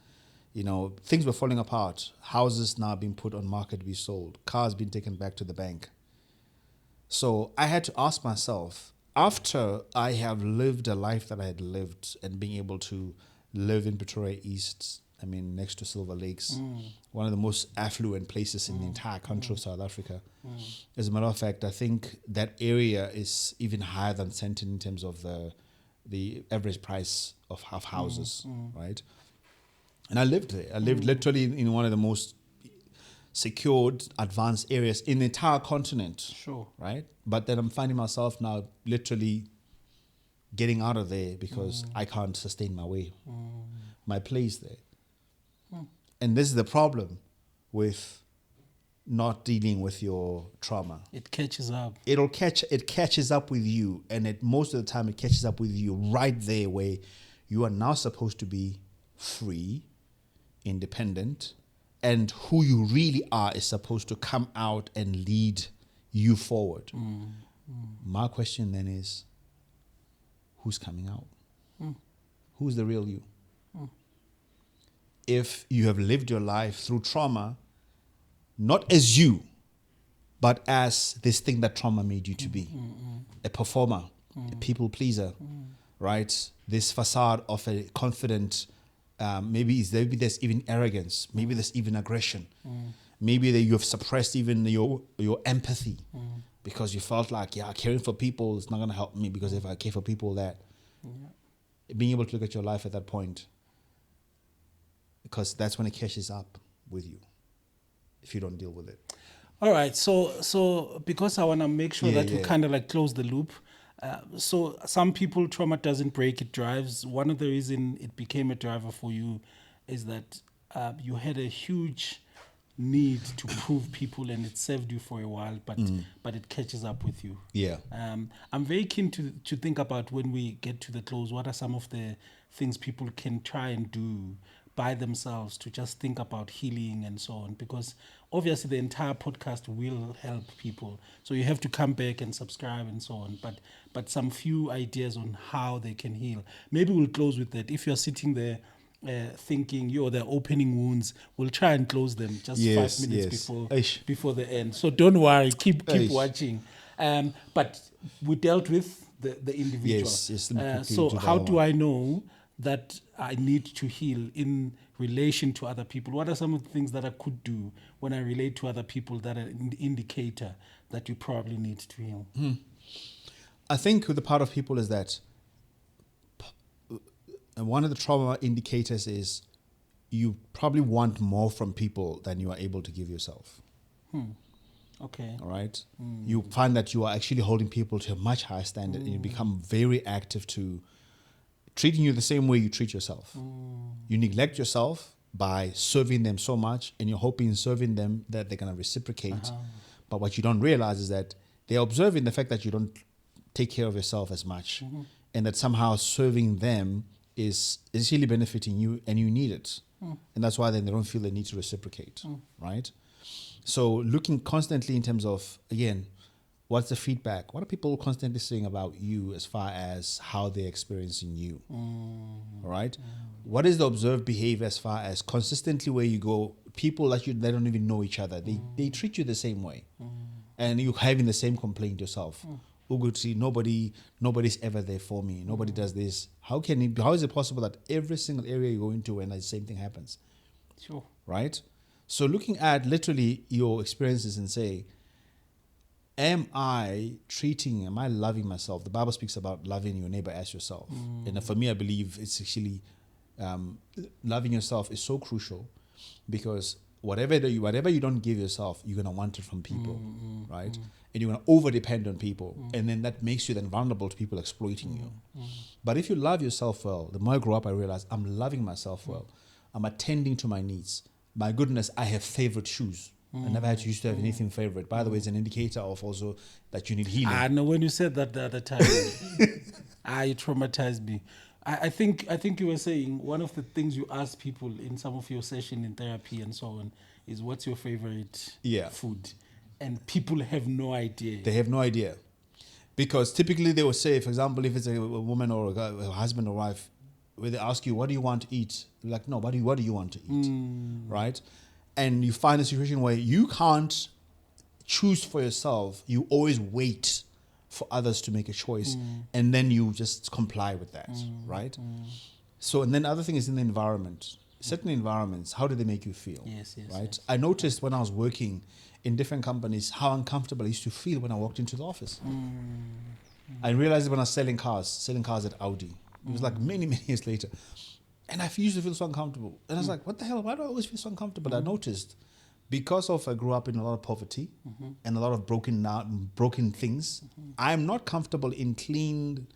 things were falling apart. Houses now being put on market to be sold. Cars being taken back to the bank. So I had to ask myself, after I have lived a life that I had lived and being able to live in Pretoria East, next to Silver Lakes, one of the most affluent places in the entire country of South Africa. As a matter of fact, I think that area is even higher than Sandton in terms of the average price of houses, right? And I lived there. I lived literally in one of the most secured, advanced areas in the entire continent. Sure. Right? But then I'm finding myself now literally getting out of there because I can't sustain my place there. And this is the problem with not dealing with your trauma. It catches up. It catches up with you, and most of the time it catches up with you right there where you are now supposed to be free, independent, and who you really are is supposed to come out and lead you forward. My question then is, who's coming out? Who's the real you? If you have lived your life through trauma, not as you, but as this thing that trauma made you to be, a performer, a people pleaser, right? This facade of a confident, maybe there's even arrogance, maybe there's even aggression, maybe that you have suppressed even your empathy because you felt like, caring for people is not going to help me because if I care for people, being able to look at your life at that point, because that's when it catches up with you if you don't deal with it. All right, so because I want to make sure Yeah, that we yeah. kind of like close the loop. So some people, trauma doesn't break, it drives. One of the reason it became a driver for you is that you had a huge need to prove people, and it served you for a while, but it catches up with you. Yeah. I'm very keen to think about, when we get to the close, what are some of the things people can try and do by themselves to just think about healing and so on, because obviously the entire podcast will help people, so you have to come back and subscribe and so on, but some few ideas on how they can heal. Maybe we'll close with that. If you're sitting there thinking they're opening wounds, we'll try and close them just Yes, 5 minutes yes. before Aish. before the end. So don't worry, keep Aish. watching. But we dealt with the individual. Yes, let me quickly So do that how do one. I know that I need to heal in relation to other people? What are some of the things that I could do when I relate to other people that are an indicator that you probably need to heal? I think with the part of people is that one of the trauma indicators is you probably want more from people than you are able to give yourself. Okay. All right. You find that you are actually holding people to a much higher standard, and you become very active to treating you the same way you treat yourself. You neglect yourself by serving them so much, and you're hoping serving them that they're going to reciprocate. But what you don't realize is that they're observing the fact that you don't take care of yourself as much, and that somehow serving them is really benefiting you, and you need it. And that's why then they don't feel the need to reciprocate, right? So looking constantly in terms of, again, what's the feedback? What are people constantly saying about you as far as how they're experiencing you? All right? What is the observed behavior as far as consistently where you go, people that they don't even know each other, they treat you the same way. And you're having the same complaint yourself. Uguti, nobody's ever there for me. Nobody does this. How is it possible that every single area you go into and the same thing happens? Sure. Right? So looking at literally your experiences and say, am I loving myself? The Bible speaks about loving your neighbor as yourself. And for me, I believe it's actually loving yourself is so crucial, because whatever you don't give yourself, you're going to want it from people, right? And you're going to over depend on people. And then that makes you then vulnerable to people exploiting you. But if you love yourself well, the more I grow up, I realize I'm loving myself well. I'm attending to my needs. My goodness, I have favorite shoes. I never had to used to have anything favorite. By the way, it's an indicator of also that you need healing. I know when you said that the other time, you traumatized me. I think you were saying one of the things you ask people in some of your session in therapy and so on is, what's your favorite food? And people have no idea. They have no idea. Because typically they will say, for example, if it's a woman or a husband or wife, where they ask you, what do you want to eat? You're like, no, what do you want to eat? Right? And you find a situation where you can't choose for yourself. You always wait for others to make a choice, and then you just comply with that, right? So, and then the other thing is in the environment. Certain environments, how do they make you feel? Yes, right? yes. I noticed when I was working in different companies how uncomfortable I used to feel when I walked into the office. I realized it when I was selling cars at Audi. It was like many years later. And I used to feel so uncomfortable. And I was like, what the hell? Why do I always feel so uncomfortable? I noticed because I grew up in a lot of poverty and a lot of broken things, I'm not comfortable in clean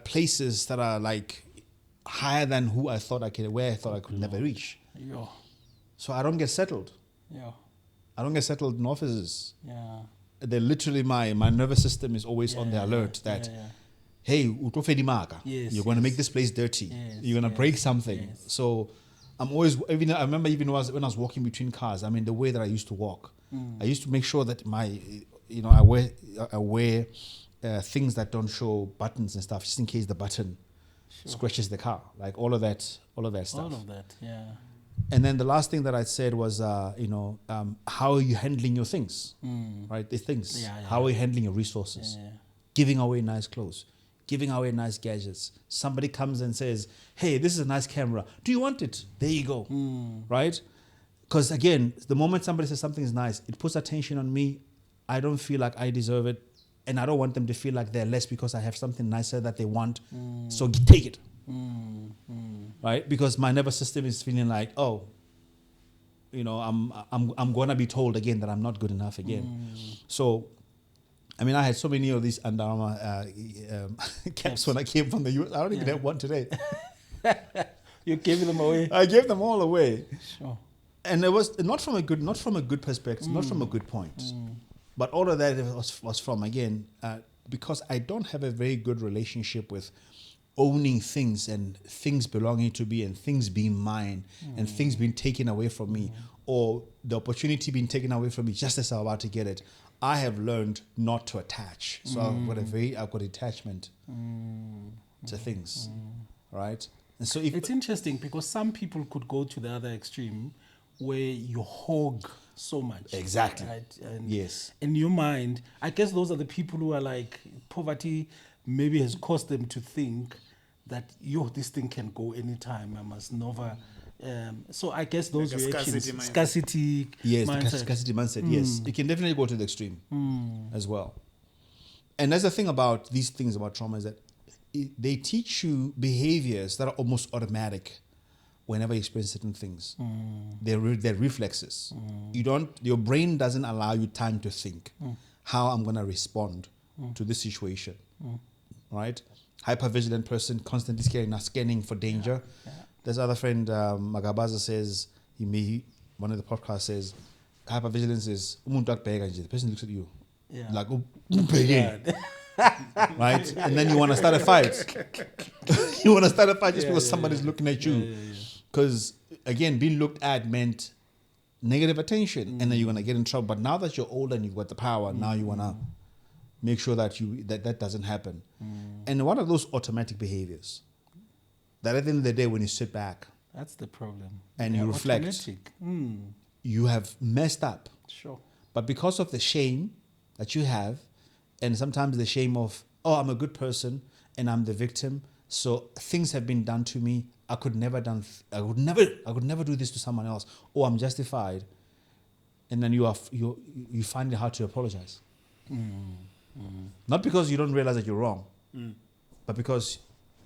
places that are like higher than where I thought I could never reach. Yeah. So I don't get settled. Yeah. I don't get settled in offices. Yeah. They're literally my nervous system is always on the alert that hey, Yes, you're going to make this place dirty. Yes, You're going to break something. yes. So I'm always, I remember even when I was walking between cars, I mean, the way that I used to walk, I used to make sure that I wear things that don't show buttons and stuff, just in case the button scratches the car, like all of that stuff. All of that, yeah. And then the last thing that I said was, how are you handling your things, right? The things. Yeah, yeah. How are you handling your resources? Yeah. Giving away nice clothes, giving away nice gadgets. Somebody comes and says, hey, this is a nice camera. Do you want it? There you go, right? Because again, the moment somebody says something is nice, it puts attention on me. I don't feel like I deserve it. And I don't want them to feel like they're less because I have something nicer that they want. So take it. Right? Because my nervous system is feeling like, oh, I'm gonna be told again that I'm not good enough again. So, I mean, I had so many of these Under Armour caps when I came from the US. I don't even have one today. You gave them away. I gave them all away. Sure. And it was not from a good perspective, not from a good point. But all of that was from, again, because I don't have a very good relationship with owning things and things belonging to me and things being mine and things being taken away from me or the opportunity being taken away from me just as I'm about to get it. I have learned not to attach. So I've got attachment to things, right? And so It's interesting because some people could go to the other extreme where you hog so much. Exactly. Right? And yes. in your mind, I guess those are the people who are like, poverty maybe has caused them to think that, this thing can go anytime. I must never. So I guess those Like a reactions, scarcity Yes, mindset. the scarcity mindset. Yes, it can definitely go to the extreme as well. And that's the thing about these things about trauma is that they teach you behaviors that are almost automatic whenever you experience certain things. They're reflexes. Your brain doesn't allow you time to think how I'm going to respond to this situation, right? Hypervigilant person, constantly scanning for danger. Yeah. There's other friend, Magabaza says, one of the podcasts says, hypervigilance is, the person looks at you. Yeah. Like, Yeah. right? And then you want to start a fight. You want to start a fight just because somebody's looking at you. Because, again, being looked at meant negative attention. And then you're going to get in trouble. But now that you're older and you've got the power, now you want to make sure that that doesn't happen. And one of those automatic behaviors, that at the end of the day, when you sit back That's the problem. and you reflect, Automatic. you have messed up. Sure. But because of the shame that you have, and sometimes the shame of, I'm a good person and I'm the victim, so things have been done to me. I could never do this to someone else, or I'm justified. And then you find it hard to apologize. Not because you don't realize that you're wrong, but because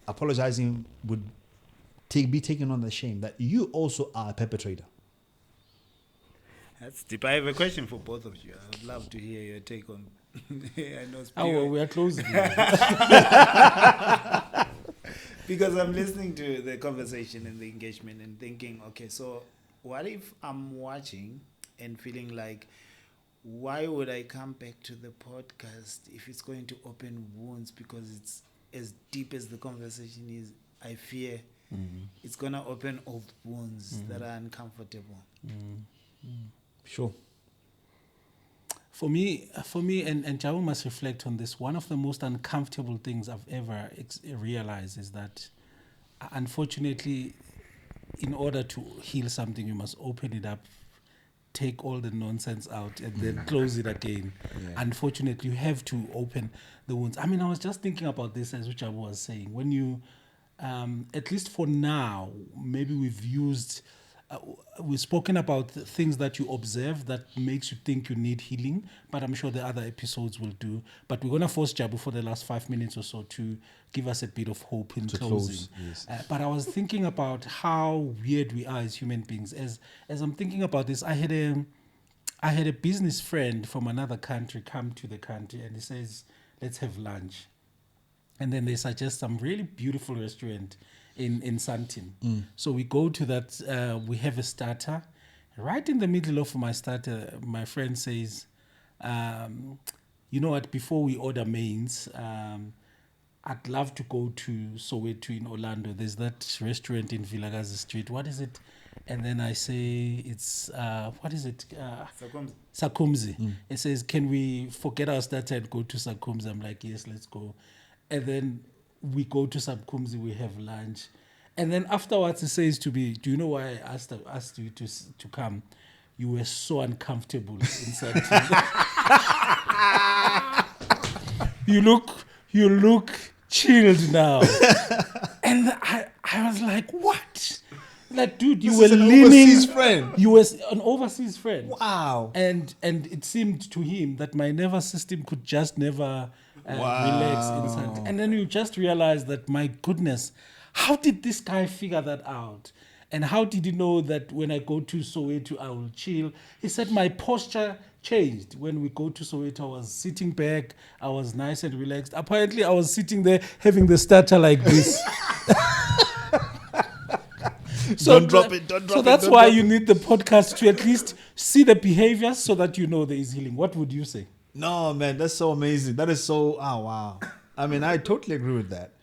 apologizing would be taken on the shame that you also are a perpetrator. That's deep. I have a question for both of you. I would love to hear your take on. I know. We are closing. Because I'm listening to the conversation and the engagement and thinking, okay, so what if I'm watching and feeling like, why would I come back to the podcast if it's going to open wounds? Because it's as deep as the conversation is, I fear it's going to open old wounds that are uncomfortable. Sure. For me, and Jabu must reflect on this, one of the most uncomfortable things I've ever realized is that, unfortunately, in order to heal something, you must open it up, take all the nonsense out, and then close it again. Yeah. Unfortunately, you have to open the wounds. I mean, I was just thinking about this as Jabu was saying. When you, at least for now, maybe we've spoken about the things that you observe that makes you think you need healing, but I'm sure the other episodes will do. But we're going to force Jabu for the last 5 minutes or so to give us a bit of hope in closing. Yes. But I was thinking about how weird we are as human beings. As I'm thinking about this, I had a business friend from another country come to the country, and he says, let's have lunch. And then they suggest some really beautiful restaurant in Sandton. So we go to that, we have a starter. Right in the middle of my starter, my friend says, you know what, before we order mains, I'd love to go to Soweto in Orlando. There's that restaurant in Vilakazi Street. What is it? And then I say, it's, what is it? Sakumzi. It says, can we forget our starter and go to Sakumzi? I'm like, yes, let's go. And then we go to Sakumzi, we have lunch. And then afterwards he says to me, do you know why I asked you to come? You were so uncomfortable inside. You look chilled now. And I was like, what? Like, dude, you were leaning. Overseas friend. You were an overseas friend. Wow. And it seemed to him that my nervous system could just never relax inside. And then you just realize that, my goodness, how did this guy figure that out? And how did you know that when I go to Soweto, I will chill? He said my posture changed. When we go to Soweto, I was sitting back. I was nice and relaxed. Apparently, I was sitting there having the starter like this. Don't drop it, don't drop So it, that's don't why drop you it. need the podcast to at least see the behaviors so that you know there is healing. What would you say? No, man, that's so amazing. That is so, oh, wow. I mean, I totally agree with that.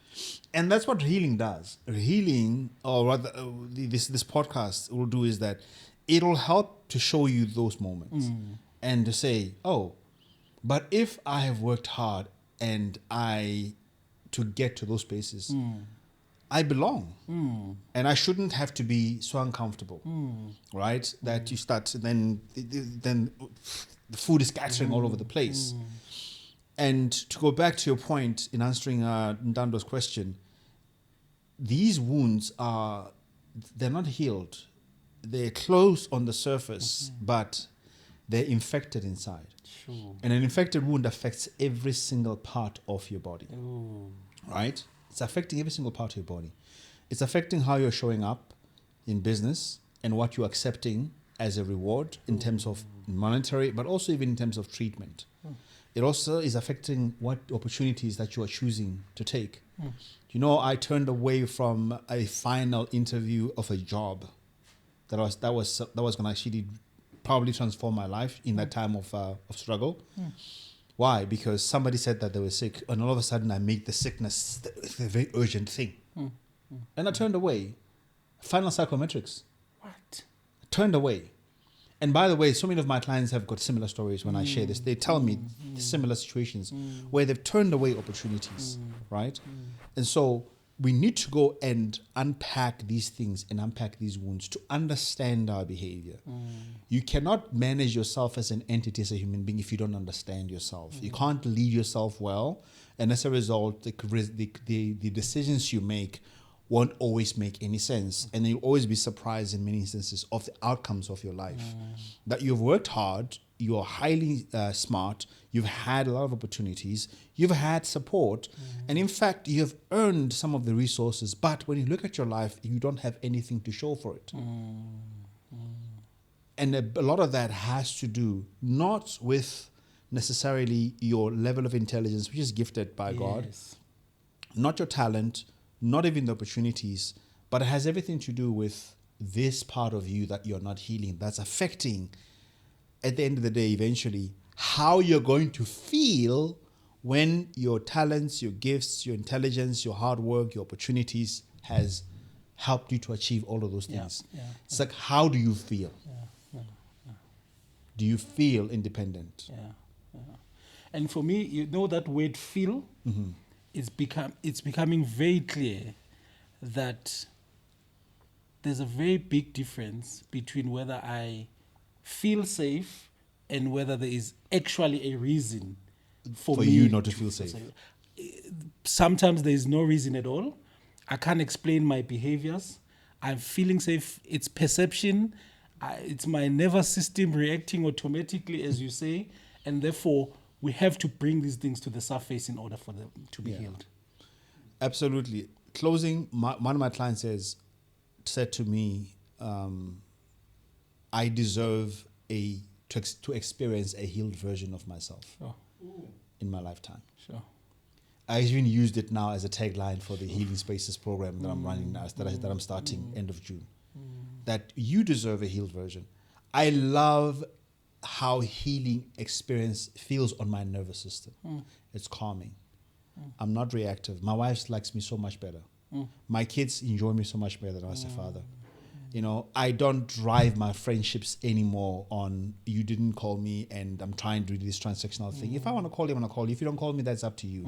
And that's what healing does. Healing, or rather, this podcast will do is that it'll help to show you those moments and to say, oh, but if I have worked hard and to get to those spaces, I belong. And I shouldn't have to be so uncomfortable, right? That you start, then the food is scattering all over the place. And to go back to your point in answering Ndando's question, these wounds they're not healed. They're closed on the surface, but they're infected inside. Sure. And an infected wound affects every single part of your body, right? It's affecting every single part of your body. It's affecting how you're showing up in business and what you're accepting as a reward in terms of monetary, but also even in terms of treatment. It also is affecting what opportunities that you are choosing to take. You know, I turned away from a final interview of a job that was going to actually probably transform my life in that time of struggle. Why? Because somebody said that they were sick, and all of a sudden I made the sickness the very urgent thing, and I turned away. Final psychometrics. What? Turned away. And by the way, so many of my clients have got similar stories when I share this. They tell me similar situations where they've turned away opportunities, right? And so we need to go and unpack these things and unpack these wounds to understand our behavior. You cannot manage yourself as an entity, as a human being, if you don't understand yourself. You can't lead yourself well. And as a result, the decisions you make won't always make any sense. And you'll always be surprised in many instances of the outcomes of your life. That you've worked hard, you're highly smart, you've had a lot of opportunities, you've had support, and in fact, you have earned some of the resources, but when you look at your life, you don't have anything to show for it. And a lot of that has to do not with necessarily your level of intelligence, which is gifted by God, not your talent, not even the opportunities, but it has everything to do with this part of you that you're not healing, that's affecting, at the end of the day, eventually, how you're going to feel when your talents, your gifts, your intelligence, your hard work, your opportunities has helped you to achieve all of those things. It's like, how do you feel? Do you feel independent? And for me, you know that word feel, it's becoming very clear that there's a very big difference between whether I feel safe and whether there is actually a reason for me you not to feel safe. Sometimes there is no reason at all. I can't explain my behaviors. I'm feeling safe. It's perception. It's my nervous system reacting automatically, as you say, and therefore we have to bring these things to the surface in order for them to be healed. Absolutely. Closing, one of my clients said to me, I deserve to experience a healed version of myself in my lifetime. Sure. I even used it now as a tagline for the Healing Spaces program that I'm running now, that I'm starting end of June. That you deserve a healed version. I love how healing experience feels on my nervous system. It's calming. I'm not reactive. My wife likes me so much better. My kids enjoy me so much better than as a father. You know, I don't drive my friendships anymore on you didn't call me and I'm trying to do this transactional thing. If I want to call you, I'm going to call you. If you don't call me, that's up to you.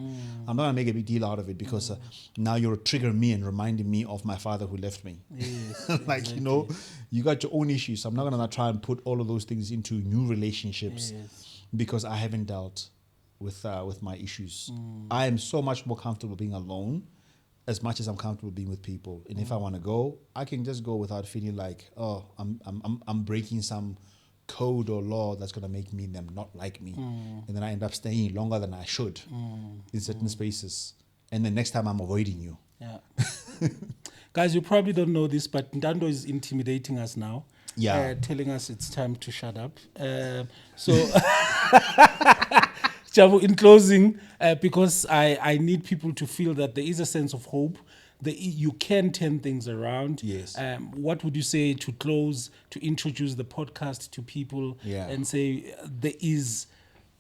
I'm not going to make a big deal out of it because now you're triggering me and reminding me of my father who left me. Yes, Like, exactly. you know, you got your own issues. So I'm not going to try and put all of those things into new relationships because I haven't dealt with my issues. I am so much more comfortable being alone as much as I'm comfortable being with people. And if I want to go, I can just go without feeling like, oh, I'm breaking some code or law that's going to make them not like me. And then I end up staying longer than I should in certain spaces. And then next time I'm avoiding you. Yeah. Guys, you probably don't know this, but Ndando is intimidating us now. Yeah. Telling us it's time to shut up. So, Jabu, in closing, because I need people to feel that there is a sense of hope. You can turn things around. Yes. What would you say to close, to introduce the podcast to people and say there is...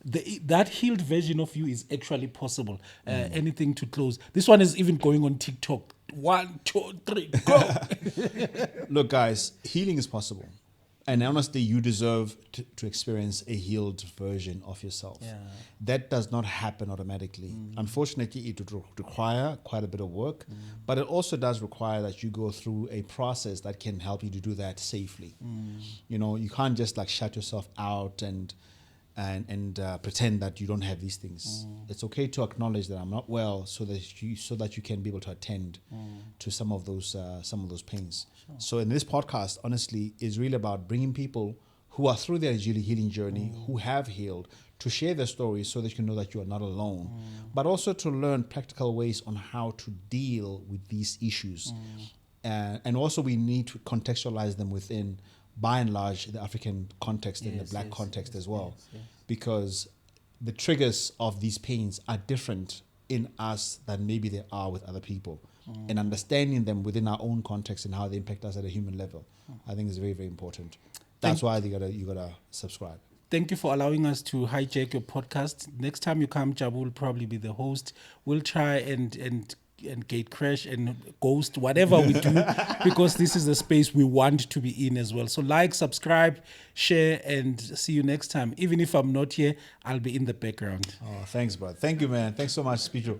that healed version of you is actually possible. Anything to close. This one is even going on TikTok. 1, 2, 3, go. Look, guys, healing is possible. And honestly, you deserve to experience a healed version of yourself. Yeah. That does not happen automatically. Unfortunately, it would require quite a bit of work, but it also does require that you go through a process that can help you to do that safely. You know, you can't just like shut yourself out and pretend that you don't have these things. It's okay to acknowledge that I'm not well, so that you can be able to attend to some of those pains. Sure. So in this podcast, honestly, is really about bringing people who are through their healing journey, who have healed, to share their stories so that you can know that you are not alone, but also to learn practical ways on how to deal with these issues. And also we need to contextualize them within, by and large, the African context and the black context as well. Because the triggers of these pains are different in us than maybe they are with other people. And understanding them within our own context and how they impact us at a human level, I think is very, very important. That's why you gotta subscribe. Thank you for allowing us to hijack your podcast. Next time you come, Jabu will probably be the host. We'll try and gate crash and ghost, whatever we do, because this is the space we want to be in as well. So like, subscribe, share, and see you next time. Even if I'm not here, I'll be in the background. Oh, thanks, bro. Thank you, man. Thanks so much, Siphiwe.